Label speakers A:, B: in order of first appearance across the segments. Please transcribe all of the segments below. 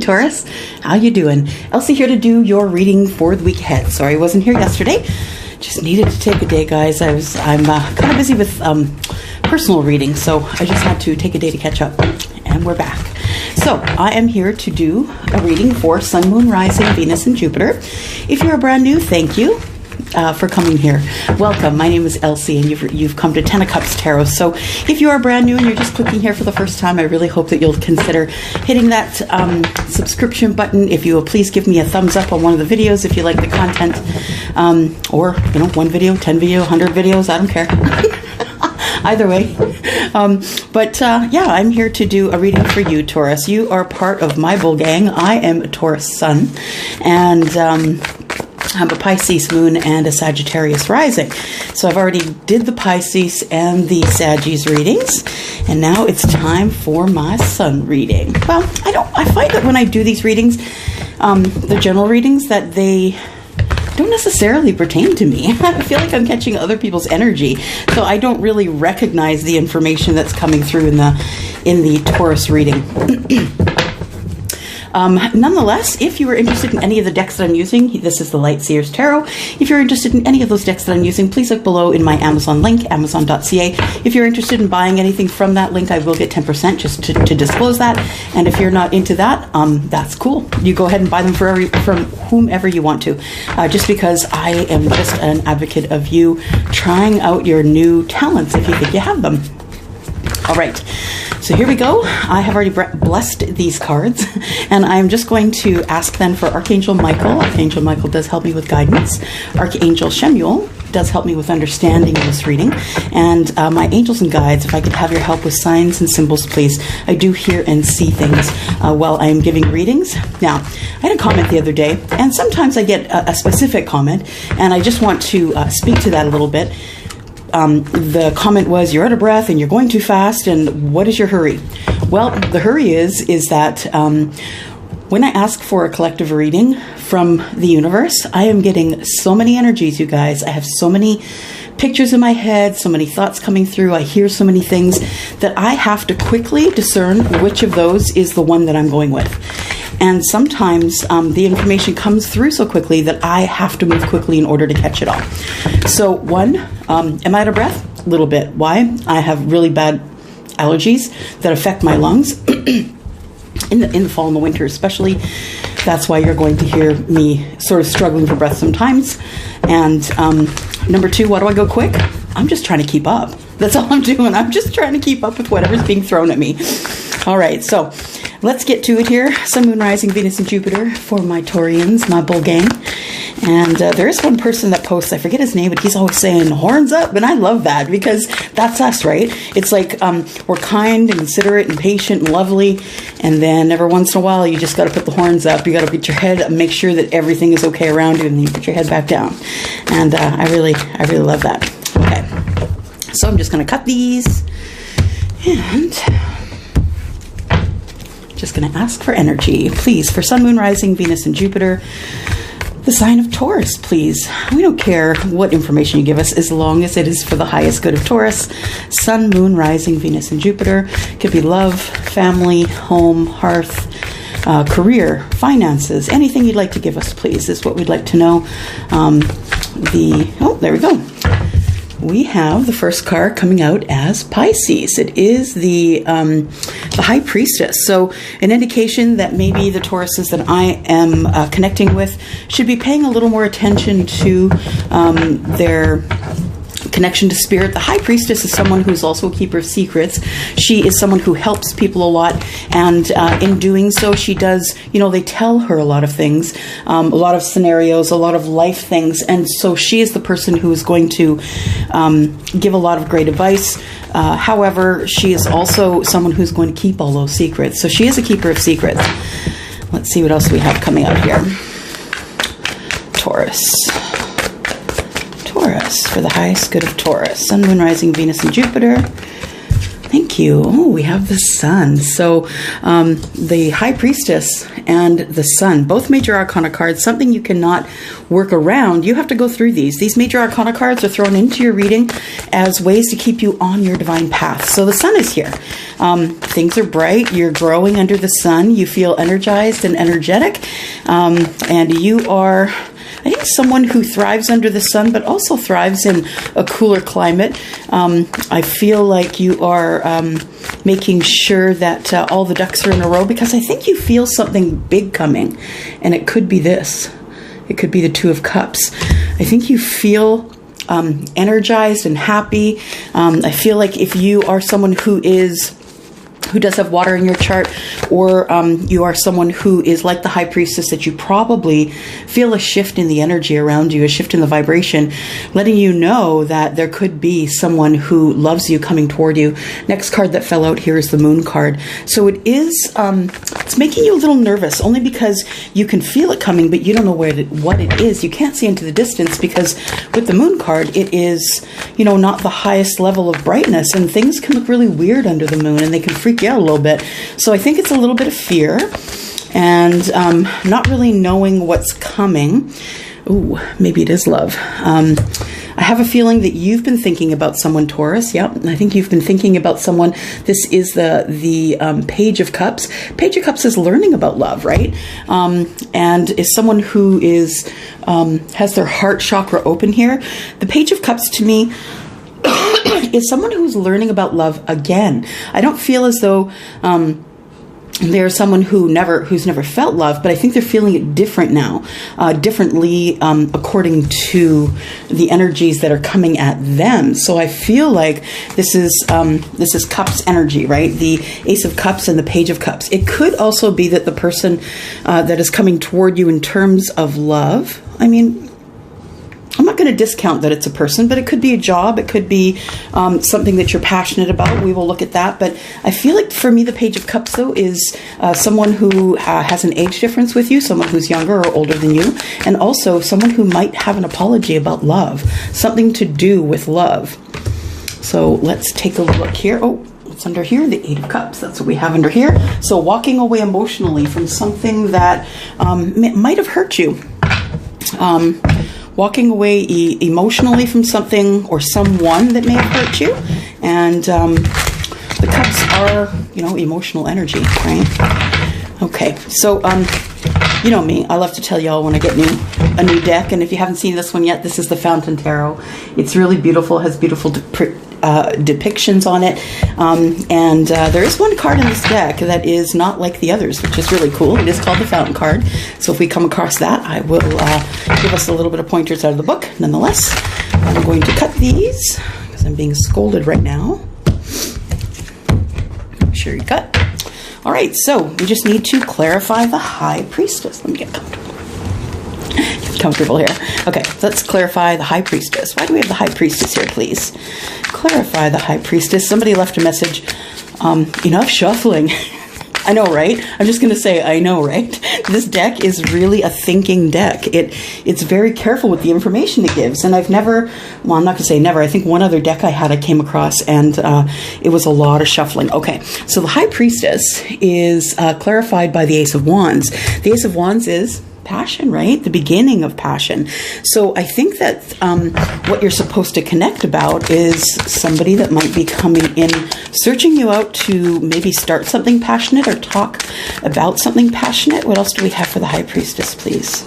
A: Taurus, how you doing? Elsie here to do your reading for the week ahead. Sorry I wasn't here yesterday. Just needed to take a day, guys. I'm kind of busy with personal reading, so I just had to take a day to catch up, and we're back. So I am here to do a reading for Sun, Moon, Rising, Venus, and Jupiter. If you're brand new, thank you for coming here. Welcome. My name is Elsie, and you've come to Ten of Cups Tarot. So if you are brand new and you're just clicking here for the first time, I really hope that you'll consider hitting that subscription button. If you will, please give me a thumbs up on one of the videos if you like the content, or one video, 10 video, 100 videos. I don't care. Either way. Yeah, I'm here to do a reading for you, Taurus. You are part of my bull gang. I am a Taurus sun, and I'm a Pisces moon and a Sagittarius rising. So I've already did the Pisces and the Saggies readings, and now it's time for my sun reading. Well, I find that when I do these readings, the general readings, that they don't necessarily pertain to me. I feel like I'm catching other people's energy, so I don't really recognize the information that's coming through in the Taurus reading. Nonetheless, if you are interested in any of the decks that I'm using, this is the Light Seers Tarot. If you're interested in any of those decks that I'm using, please look below in my Amazon link, amazon.ca. If you're interested in buying anything from that link, I will get 10% just to disclose that. And if you're not into that, that's cool. You go ahead and buy them from whomever you want to, just because I am just an advocate of you trying out your new talents if you think you have them. All right. So here we go. I have already blessed these cards, and I'm just going to ask then for Archangel Michael. Archangel Michael does help me with guidance. Archangel Shemuel does help me with understanding of this reading. And my angels and guides, if I could have your help with signs and symbols, please. I do hear and see things while I am giving readings. Now, I had a comment the other day, and sometimes I get a specific comment, and I just want to speak to that a little bit. The comment was, you're out of breath and you're going too fast, and what is your hurry? Well, the hurry is that when I ask for a collective reading from the universe, I am getting so many energies, you guys. I have so many pictures in my head, so many thoughts coming through. I hear so many things that I have to quickly discern which of those is the one that I'm going with. And sometimes the information comes through so quickly that I have to move quickly in order to catch it all. So one, am I out of breath? A little bit. Why? I have really bad allergies that affect my lungs in the fall and the winter especially. That's why you're going to hear me sort of struggling for breath sometimes. And number two, why do I go quick? I'm just trying to keep up. That's all I'm doing. I'm just trying to keep up with whatever's being thrown at me. All right, so let's get to it here. Sun, Moon, Rising, Venus, and Jupiter for my Taurians, my bull gang. And there is one person that posts, I forget his name, but he's always saying, horns up. And I love that, because that's us, right? It's like we're kind and considerate and patient and lovely. And then every once in a while, you just got to put the horns up. You got to put your head up, make sure that everything is okay around you, and then you put your head back down. And I really love that. Okay. So I'm just going to cut these. And just going to ask for energy, please, for Sun, Moon, Rising, Venus, and Jupiter. The sign of Taurus, please. We don't care what information you give us as long as it is for the highest good of Taurus. Sun, Moon, Rising, Venus, and Jupiter. It could be love, family, home, hearth, career, finances, anything you'd like to give us, please, is what we'd like to know. There we go. We have the first card coming out as Pisces. It is the High Priestess. So an indication that maybe the Tauruses that I am connecting with should be paying a little more attention to their connection to spirit. The High Priestess is someone who's also a keeper of secrets. She is someone who helps people a lot, and in doing so, she does, they tell her a lot of things, a lot of scenarios, a lot of life things, and so she is the person who is going to give a lot of great advice. However, she is also someone who's going to keep all those secrets. So she is a keeper of secrets. Let's see what else we have coming out here. Taurus, for the highest good of Taurus. Sun, Moon, Rising, Venus, and Jupiter. Thank you. Oh, we have the Sun. So the High Priestess and the Sun, both major arcana cards, something you cannot work around. You have to go through these. These major arcana cards are thrown into your reading as ways to keep you on your divine path. So the Sun is here. Things are bright. You're growing under the Sun. You feel energized and energetic. And you are, I think, someone who thrives under the Sun, but also thrives in a cooler climate. I feel like you are making sure that all the ducks are in a row, because I think you feel something big coming, and it could be this. It could be the Two of Cups. I think you feel energized and happy. I feel like if you are someone who does have water in your chart, or you are someone who is like the High Priestess, that you probably feel a shift in the energy around you, a shift in the vibration, letting you know that there could be someone who loves you coming toward you. Next card that fell out here is the Moon card. So it is, it's making you a little nervous, only because you can feel it coming, but you don't know what it is. You can't see into the distance, because with the Moon card, it is, not the highest level of brightness, and things can look really weird under the moon, and they can freak you out a little bit. So I think it's a little bit of fear and not really knowing what's coming. Ooh, maybe it is love. I have a feeling that you've been thinking about someone, Taurus. Yep, I think you've been thinking about someone. This is the Page of Cups. Page of Cups is learning about love, right? And is someone who is has their heart chakra open here. The Page of Cups to me is someone who's learning about love again. I don't feel as though they're someone who's never felt love, but I think they're feeling it different now, differently according to the energies that are coming at them. So I feel like this is Cups energy, right? The Ace of Cups and the Page of Cups. It could also be that the person that is coming toward you in terms of love, I mean, I'm not going to discount that it's a person, but it could be a job. It could be something that you're passionate about. We will look at that. But I feel like for me, the Page of Cups, though, is someone who has an age difference with you, someone who's younger or older than you, and also someone who might have an apology about love, something to do with love. So let's take a look here. Oh, what's under here? The Eight of Cups. That's what we have under here. So walking away emotionally from something that might have hurt you. Walking away emotionally from something or someone that may have hurt you. And the Cups are, emotional energy, right? Okay, so you know me, I love to tell y'all when I get a new deck. And if you haven't seen this one yet, this is the Fountain Tarot. It's really beautiful, has beautiful depictions on it. And there is one card in this deck that is not like the others, which is really cool. It is called the Fountain card. So if we come across that, I will give us a little bit of pointers out of the book. Nonetheless, I'm going to cut these because I'm being scolded right now. Make sure you cut. All right, so we just need to clarify the High Priestess. Let me get comfortable here. Okay, let's clarify the High Priestess. Why do we have the High Priestess here, please? Clarify the High Priestess. Somebody left a message. Enough shuffling. I know, right? I'm just going to say, I know, right? This deck is really a thinking deck. It's very careful with the information it gives. And I've never, well, I'm not going to say never. I think one other deck I came across, and it was a lot of shuffling. Okay, so the High Priestess is clarified by the Ace of Wands. The Ace of Wands is passion, right? The beginning of passion. So I think that what you're supposed to connect about is somebody that might be coming in, searching you out to maybe start something passionate or talk about something passionate. What else do we have for the High Priestess, please?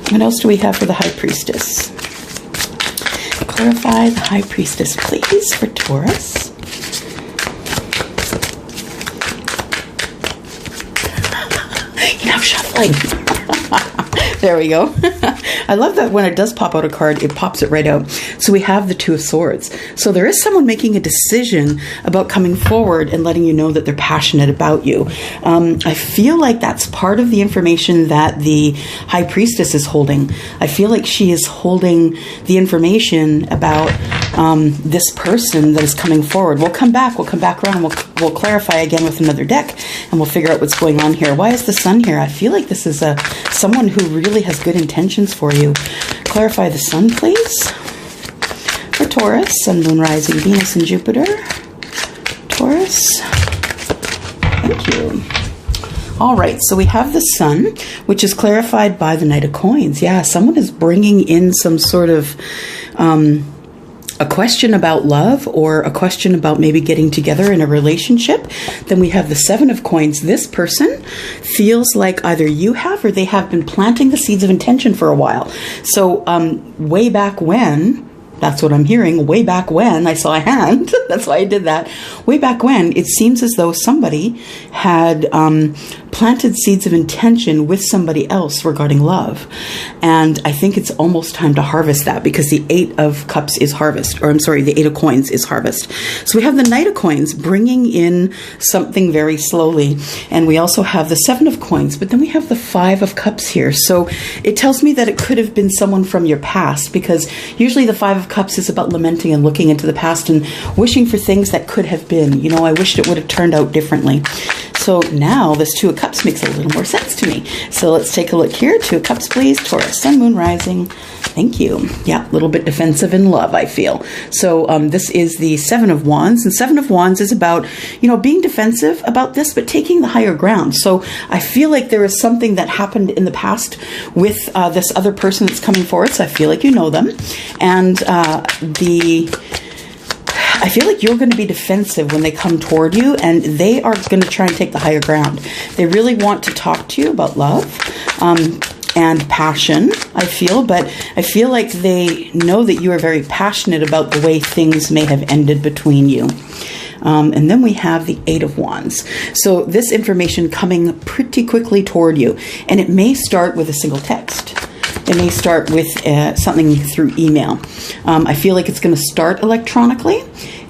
A: What else do we have for the High Priestess? Clarify the High Priestess, please, for Taurus. Enough shuffling. There we go. I love that when it does pop out a card, it pops it right out. So we have the Two of Swords. So there is someone making a decision about coming forward and letting you know that they're passionate about you. I feel like that's part of the information that the High Priestess is holding. I feel like she is holding the information about this person that is coming forward. We'll come back around, and we'll clarify again with another deck, and we'll figure out what's going on here. Why is the Sun here? I feel like this is someone who really has good intentions for you. Clarify the Sun, please, for Taurus, Sun, Moon, Rising, Venus, and Jupiter. Taurus. Thank you. All right, so we have the Sun, which is clarified by the Knight of Coins. Yeah, someone is bringing in some sort of a question about love, or a question about maybe getting together in a relationship. Then we have the Seven of Coins. This person feels like either you have or they have been planting the seeds of intention for a while. So way back when, that's what I'm hearing, way back when, I saw a hand, that's why I did that. Way back when, it seems as though somebody had planted seeds of intention with somebody else regarding love. And I think it's almost time to harvest that, because the Eight of Cups is harvest, or I'm sorry, the Eight of Coins is harvest. So we have the Knight of Coins bringing in something very slowly. And we also have the Seven of Coins, but then we have the Five of Cups here. So it tells me that it could have been someone from your past, because usually the Five of Cups is about lamenting and looking into the past and wishing for things that could have been. You know, I wished it would have turned out differently. So now this Two of Cups makes a little more sense to me. So let's take a look here. Two of Cups, please. Taurus, Sun, Moon, Rising. Thank you. Yeah, a little bit defensive in love, I feel. So this is the Seven of Wands. And Seven of Wands is about, you know, being defensive about this, but taking the higher ground. So I feel like there is something that happened in the past with this other person that's coming forward. So I feel like you know them. And I feel like you're going to be defensive when they come toward you, and they are going to try and take the higher ground. They really want to talk to you about love and passion, I feel, but I feel like they know that you are very passionate about the way things may have ended between you. And then we have the Eight of Wands. So this information coming pretty quickly toward you, and it may start with a single text. It may start with something through email. I feel like it's going to start electronically,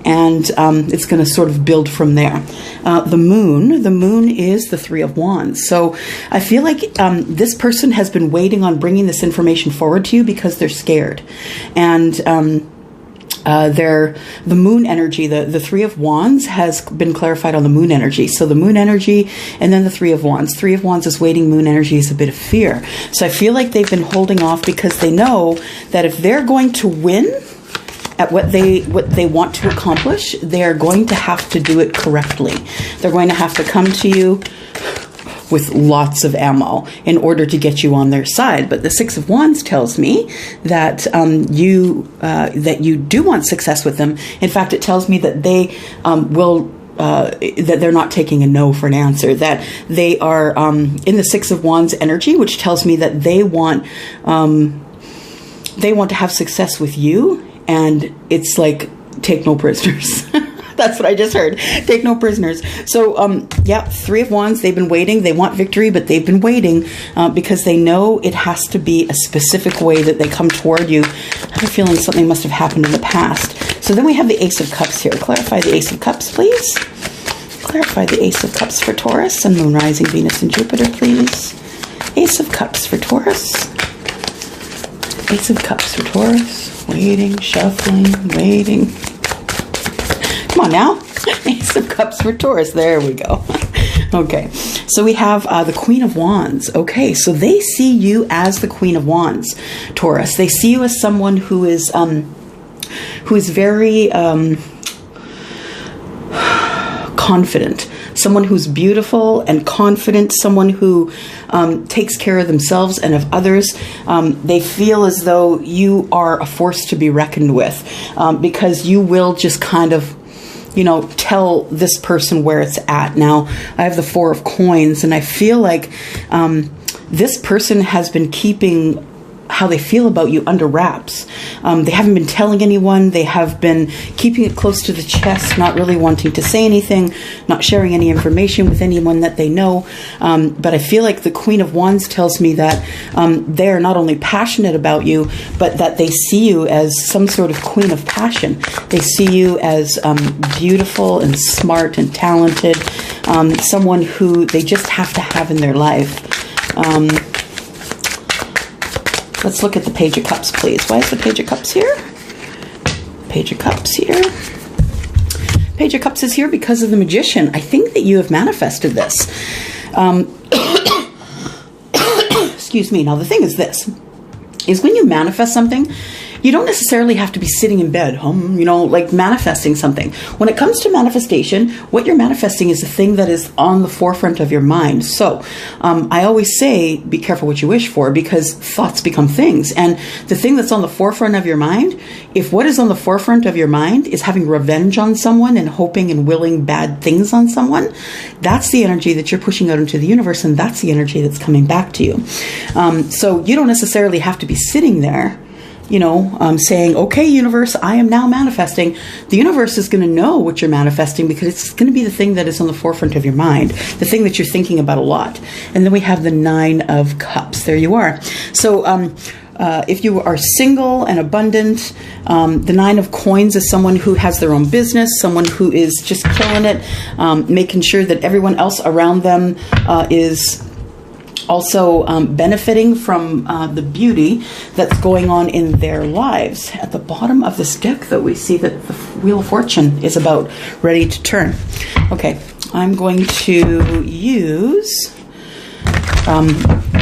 A: and it's going to sort of build from there. The moon is the Three of Wands. So I feel like this person has been waiting on bringing this information forward to you because they're scared. And the moon energy, the Three of Wands has been clarified on the moon energy. So the moon energy and then the Three of Wands. Three of Wands is waiting, moon energy is a bit of fear. So I feel like they've been holding off because they know that if they're going to win at what they want to accomplish, they're going to have to do it correctly. They're going to have to come to you with lots of ammo in order to get you on their side. But the Six of Wands tells me that you do want success with them. In fact, it tells me that they that they're not taking a no for an answer, that they are in the Six of Wands energy, which tells me that they want to have success with you, and it's like, take no prisoners. That's what I just heard. Take no prisoners. So, yeah, Three of Wands, they've been waiting. They want victory, but they've been waiting because they know it has to be a specific way that they come toward you. I have a feeling something must have happened in the past. So then we have the Ace of Cups here. Clarify the Ace of Cups, please. Clarify the Ace of Cups for Taurus, Sun, Moon, Rising, Venus, and Jupiter, please. Ace of Cups for Taurus. Ace of Cups for Taurus. Waiting, shuffling, waiting. Come on now. Ace of Cups for Taurus. There we go. Okay. So we have the Queen of Wands. Okay. So they see you as the Queen of Wands, Taurus. They see you as someone who is very confident. Someone who's beautiful and confident, someone who takes care of themselves and of others. They feel as though you are a force to be reckoned with because you will just kind of, you know, tell this person where it's at. Now, I have the Four of Coins, and I feel like this person has been keeping how they feel about you under wraps. They haven't been telling anyone. They have been keeping it close to the chest, not really wanting to say anything, not sharing any information with anyone that they know. But I feel like the Queen of Wands tells me that they are not only passionate about you, but that they see you as some sort of queen of passion. They see you as beautiful and smart and talented, someone who they just have to have in their life. Let's look at the Page of Cups, please. Why is the Page of Cups here? Page of Cups here. Page of Cups is here because of the Magician. I think that you have manifested this. Excuse me. Now, the thing is this, is when you manifest something, you don't necessarily have to be sitting in bed, like manifesting something. When it comes to manifestation, what you're manifesting is the thing that is on the forefront of your mind. So I always say, be careful what you wish for, because thoughts become things. And the thing that's on the forefront of your mind, if what is on the forefront of your mind is having revenge on someone and hoping and willing bad things on someone, that's the energy that you're pushing out into the universe, and that's the energy that's coming back to you. So you don't necessarily have to be sitting there saying, okay, universe, I am now manifesting. The universe is going to know what you're manifesting because it's going to be the thing that is on the forefront of your mind, the thing that you're thinking about a lot. And then we have the 9 of Cups. There you are. So if you are single and abundant, the 9 of Coins is someone who has their own business, someone who is just killing it, making sure that everyone else around them is also benefiting from the beauty that's going on in their lives. At the bottom of this deck, though, we see that the Wheel of Fortune is about ready to turn. Okay, I'm going to use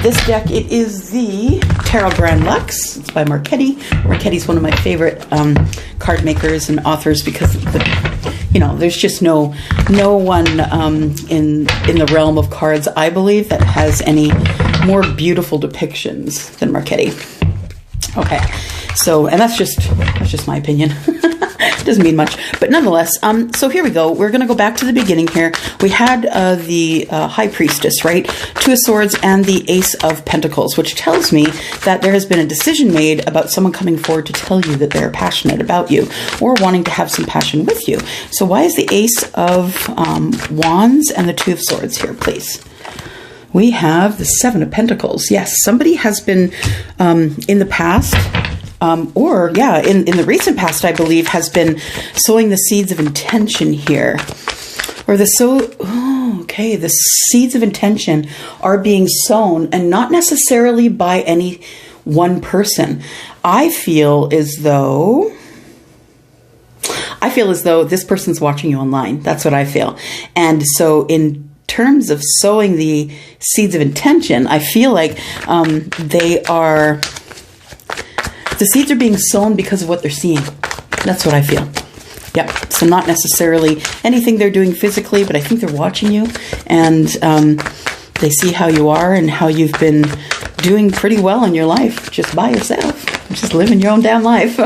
A: this deck. It is the Tarot Grand Luxe. It's by Marchetti. Marchetti's one of my favorite card makers and authors because there's just no one in the realm of cards, I believe, that has any more beautiful depictions than Marchetti. Okay, so, and that's just my opinion. Doesn't mean much, but nonetheless, so here we go. We're going to go back to the beginning here. We had the High Priestess, right? 2 of Swords and the Ace of Pentacles, which tells me that there has been a decision made about someone coming forward to tell you that they're passionate about you or wanting to have some passion with you. So why is the Ace of Wands and the 2 of Swords here, please? We have the 7 of Pentacles. Yes, somebody has been in the past, in the recent past, I believe, has been sowing the seeds of intention here. Or the seeds of intention are being sown, and not necessarily by any one person. I feel as though this person's watching you online. That's what I feel. And so in terms of sowing the seeds of intention, I feel like the seeds are being sown because of what they're seeing. That's what I feel. Yep. So not necessarily anything they're doing physically, but I think they're watching you, and they see how you are and how you've been doing pretty well in your life just by yourself. Just living your own damn life.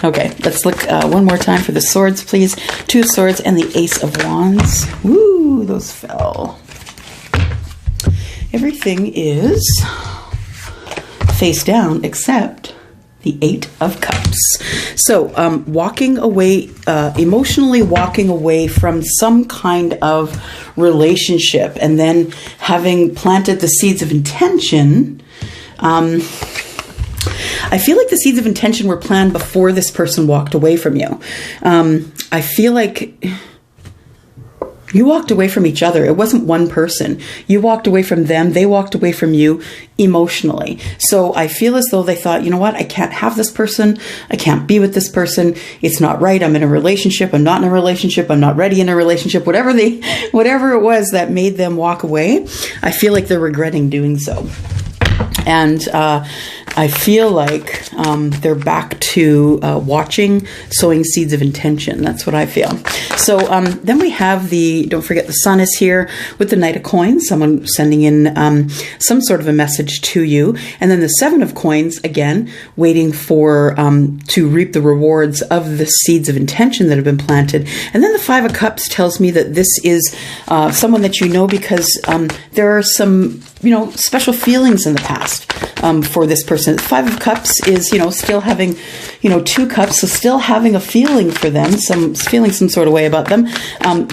A: Okay, let's look one more time for the swords, please. 2 of Swords and the Ace of Wands. Woo, those fell. Everything is face down except the 8 of Cups. So walking away, emotionally walking away from some kind of relationship, and then having planted the seeds of intention. I feel like the seeds of intention were planned before this person walked away from you. I feel like you walked away from each other. It wasn't one person. You walked away from them. They walked away from you emotionally. So I feel as though they thought, you know what? I can't have this person. I can't be with this person. It's not right. I'm in a relationship. I'm not in a relationship. I'm not ready in a relationship. Whatever it was that made them walk away, I feel like they're regretting doing so. And I feel like they're back to watching, sowing seeds of intention. That's what I feel. So then we have don't forget the Sun is here with the Knight of Coins, someone sending in some sort of a message to you. And then the 7 of Coins, again, waiting for to reap the rewards of the seeds of intention that have been planted. And then the 5 of Cups tells me that this is someone that you know because there are some, special feelings in the past for this person. 5 of Cups is, still having, 2 cups, so still having a feeling for them, feeling some sort of way about them.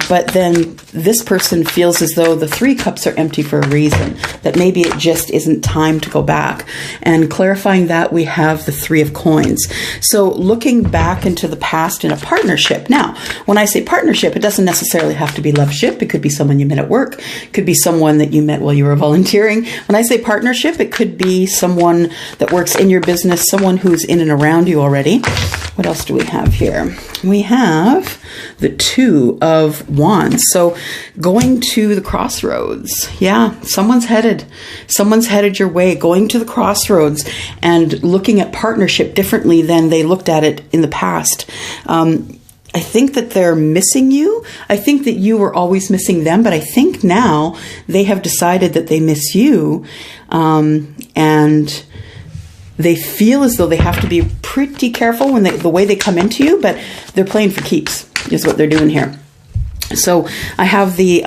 A: But then this person feels as though the 3 cups are empty for a reason, that maybe it just isn't time to go back. And clarifying that, we have the 3 of Coins. So looking back into the past in a partnership. Now, when I say partnership, it doesn't necessarily have to be loveship. It could be someone you met at work. It could be someone that you met while you were volunteering. When I say partnership, it could be someone that works in your business, someone who's in and around you already. What else do we have here? We have the Two of Wands. So going to the crossroads. Yeah, someone's headed your way, going to the crossroads and looking at partnership differently than they looked at it in the past. I think that they're missing you. I think that you were always missing them, but I think now they have decided that they miss you, and they feel as though they have to be pretty careful when the way they come into you, but they're playing for keeps is what they're doing here. So I have the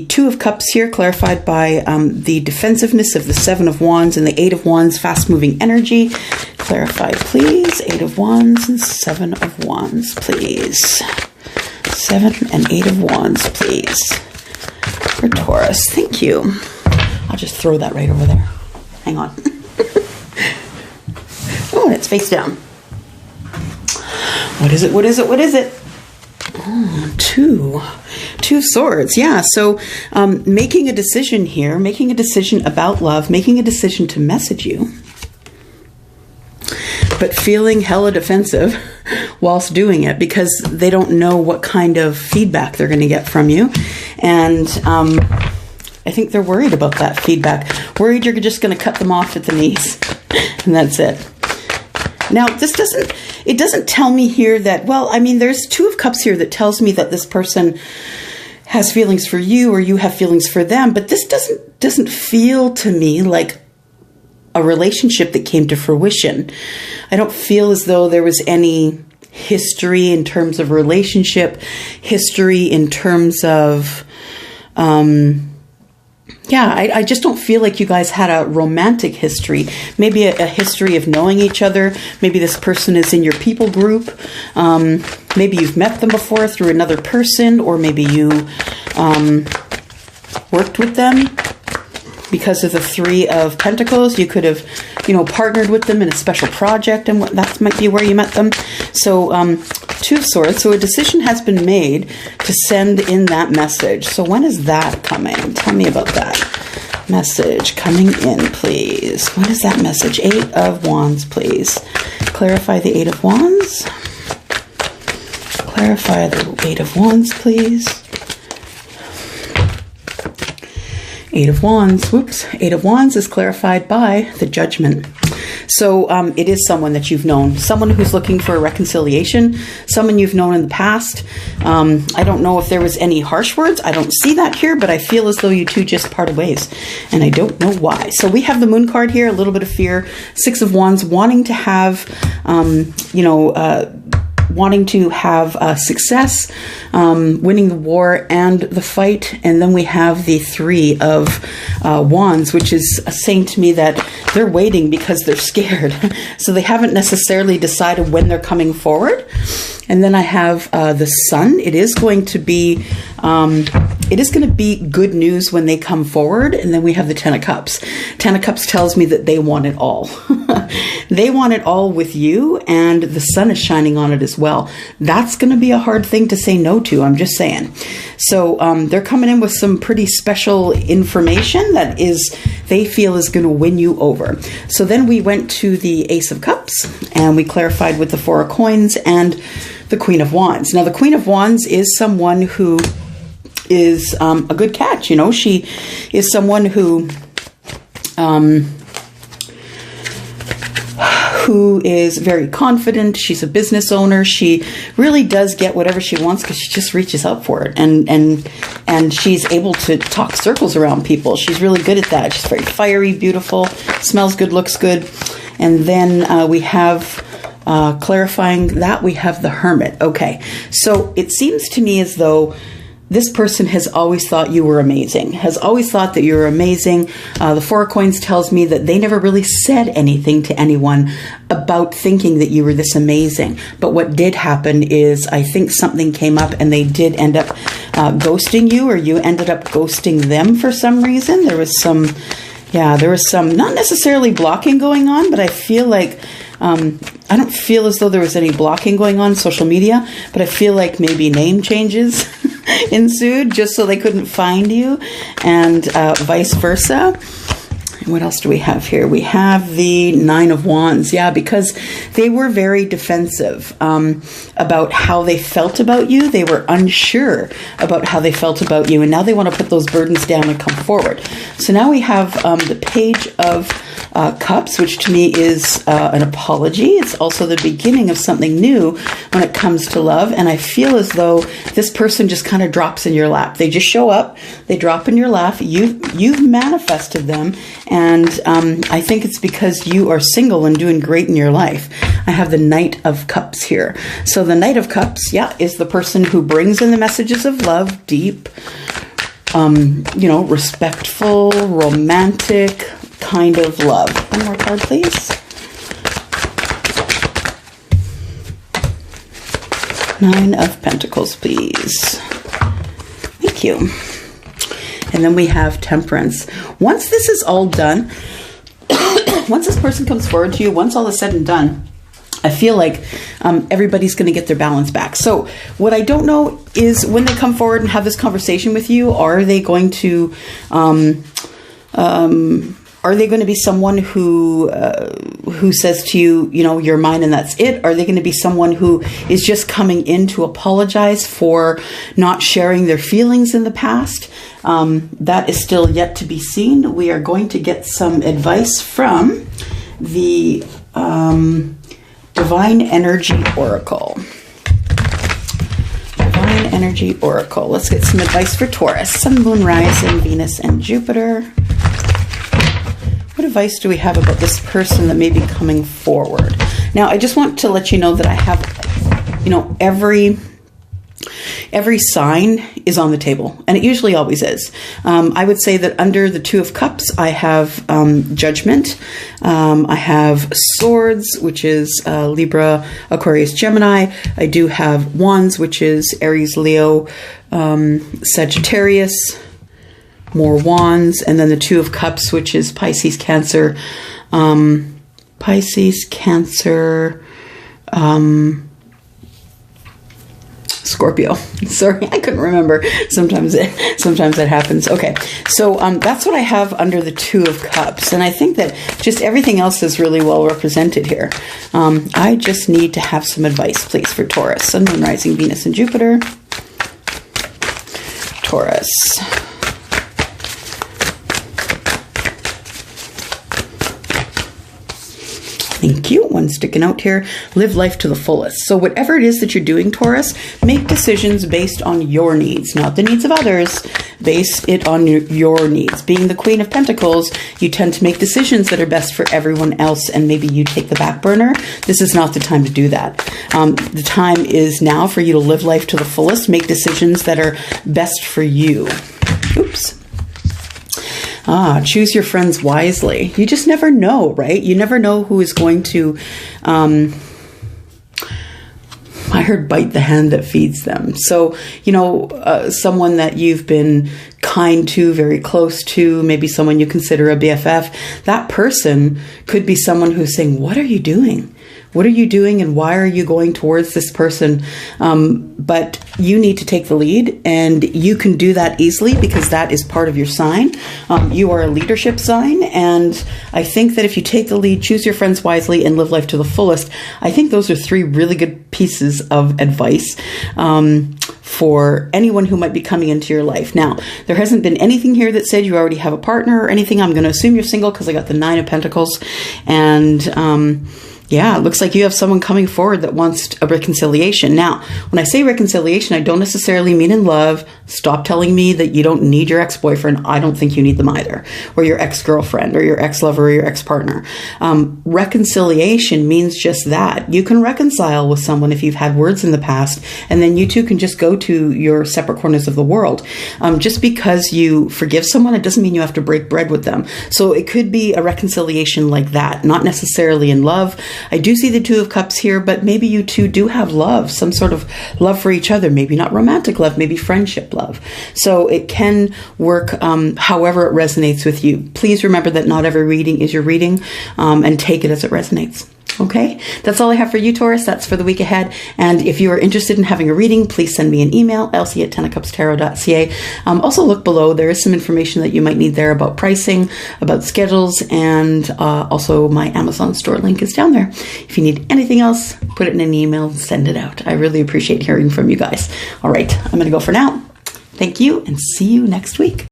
A: Two of Cups here, clarified by the defensiveness of the Seven of Wands and the Eight of Wands, fast-moving energy. Clarified, please. Eight of Wands and Seven of Wands, please. 7 and 8 of Wands, please. For Taurus, thank you. I'll just throw that right over there. Hang on. Oh, and it's face down. What is it? What is it? What is it? Oh, two swords. Yeah. So making a decision here, making a decision about love, making a decision to message you, but feeling hella defensive whilst doing it because they don't know what kind of feedback they're going to get from you. And I think they're worried about that feedback. Worried you're just going to cut them off at the knees. And that's it. Now, it doesn't tell me here that, well, I mean, there's Two of Cups here that tells me that this person has feelings for you or you have feelings for them, but this doesn't feel to me like a relationship that came to fruition. I don't feel as though there was any history in terms of relationship, history in terms of, I just don't feel like you guys had a romantic history. Maybe a history of knowing each other. Maybe this person is in your people group. Maybe you've met them before through another person, or maybe you worked with them. Because of the Three of Pentacles, you could have, partnered with them in a special project, and that might be where you met them. So, Two of Swords. So a decision has been made to send in that message. So when is that coming? Tell me about that message coming in, please. When is that message? Eight of Wands, please. Clarify the Eight of Wands. Clarify the Eight of Wands, please. Eight of Wands, whoops. Eight of Wands is clarified by the Judgment. So it is someone that you've known, someone who's looking for a reconciliation, someone you've known in the past. I don't know if there was any harsh words. I don't see that here, but I feel as though you two just parted ways, and I don't know why. So we have the Moon card here, a little bit of fear. Six of Wands, wanting to have, wanting to have success, winning the war and the fight. And then we have the Three of Wands, which is saying to me that they're waiting because they're scared. So they haven't necessarily decided when they're coming forward. And then I have the Sun. It is going to be good news when they come forward. And then we have the Ten of Cups. Ten of Cups tells me that they want it all. They want it all with you, and the sun is shining on it as well. That's going to be a hard thing to say no to, I'm just saying. So they're coming in with some pretty special information that they feel is going to win you over. So then we went to the Ace of Cups, and we clarified with the Four of Coins and the Queen of Wands. Now, the Queen of Wands is someone who is a good catch. She is someone who is very confident. She's a business owner. She really does get whatever she wants because she just reaches out for it. And she's able to talk circles around people. She's really good at that. She's very fiery, beautiful, smells good, looks good. And then we have, clarifying that, we have the Hermit. Okay, so it seems to me as though this person has always thought you were amazing, has always thought that you were amazing. The Four of Coins tells me that they never really said anything to anyone about thinking that you were this amazing. But what did happen is I think something came up and they did end up ghosting you, or you ended up ghosting them for some reason. There was some, not necessarily blocking going on, but I feel like, I don't feel as though there was any blocking going on social media, but I feel like maybe name changes ensued just so they couldn't find you, and vice versa. What else do we have here? We have the Nine of Wands. Yeah, because they were very defensive about how they felt about you. They were unsure about how they felt about you. And now they want to put those burdens down and come forward. So now we have the Page of Cups, which to me is an apology. It's also the beginning of something new when it comes to love. And I feel as though this person just kind of drops in your lap. They just show up. They drop in your lap. You've manifested them. And I think it's because you are single and doing great in your life. I have the Knight of Cups here. So the Knight of Cups, yeah, is the person who brings in the messages of love, deep, respectful, romantic kind of love. One more card, please. Nine of Pentacles, please. Thank you. And then we have Temperance. Once this is all done, once this person comes forward to you, once all is said and done, I feel like everybody's going to get their balance back. So what I don't know is when they come forward and have this conversation with you, are they going to be someone who says to you, you're mine and that's it? Are they going to be someone who is just coming in to apologize for not sharing their feelings in the past? That is still yet to be seen. We are going to get some advice from the Divine Energy Oracle. Divine Energy Oracle. Let's get some advice for Taurus. Sun, Moon, Rising, Venus, and Jupiter. What advice do we have about this person that may be coming forward? Now, I just want to let you know that I have, every sign is on the table, and it usually always is. I would say that under the Two of Cups, I have Judgment. I have Swords, which is Libra, Aquarius, Gemini. I do have Wands, which is Aries, Leo, Sagittarius. More Wands, and then the Two of Cups, which is Pisces, Cancer, Scorpio. Sorry, I couldn't remember. Sometimes that happens. Okay, so that's what I have under the Two of Cups, and I think that just everything else is really well represented here. I just need to have some advice, please, for Taurus. Sun, Moon, Rising, Venus, and Jupiter. Taurus. Thank you. One sticking out here. Live life to the fullest. So whatever it is that you're doing, Taurus, make decisions based on your needs, not the needs of others. Base it on your needs. Being the Queen of Pentacles, you tend to make decisions that are best for everyone else, and maybe you take the back burner. This is not the time to do that. The time is now for you to live life to the fullest, make decisions that are best for you. Oops. Choose your friends wisely. You just never know, right? You never know who is going to, I heard bite the hand that feeds them. So, someone that you've been kind to, very close to, maybe someone you consider a BFF, that person could be someone who's saying, what are you doing? What are you doing and why are you going towards this person? But you need to take the lead, and you can do that easily because that is part of your sign. You are a leadership sign, and I think that if you take the lead, choose your friends wisely, and live life to the fullest, I think those are three really good pieces of advice for anyone who might be coming into your life. Now, there hasn't been anything here that said you already have a partner or anything. I'm going to assume you're single because I got the Nine of Pentacles, and yeah, it looks like you have someone coming forward that wants a reconciliation. Now, when I say reconciliation, I don't necessarily mean in love. Stop telling me that you don't need your ex-boyfriend. I don't think you need them either. Or your ex-girlfriend, or your ex-lover, or your ex-partner. Reconciliation means just that. You can reconcile with someone if you've had words in the past, and then you two can just go to your separate corners of the world. Just because you forgive someone, it doesn't mean you have to break bread with them. So it could be a reconciliation like that, not necessarily in love. I do see the Two of Cups here, but maybe you two do have love, some sort of love for each other, maybe not romantic love, maybe friendship love. So it can work however it resonates with you. Please remember that not every reading is your reading, and take it as it resonates. Okay, that's all I have for you, Taurus. That's for the week ahead. And if you are interested in having a reading, please send me an email, elsie@10ofcupstarot.ca. Also look below. There is some information that you might need there about pricing, about schedules, and also my Amazon store link is down there. If you need anything else, put it in an email and send it out. I really appreciate hearing from you guys. All right, I'm going to go for now. Thank you, and see you next week.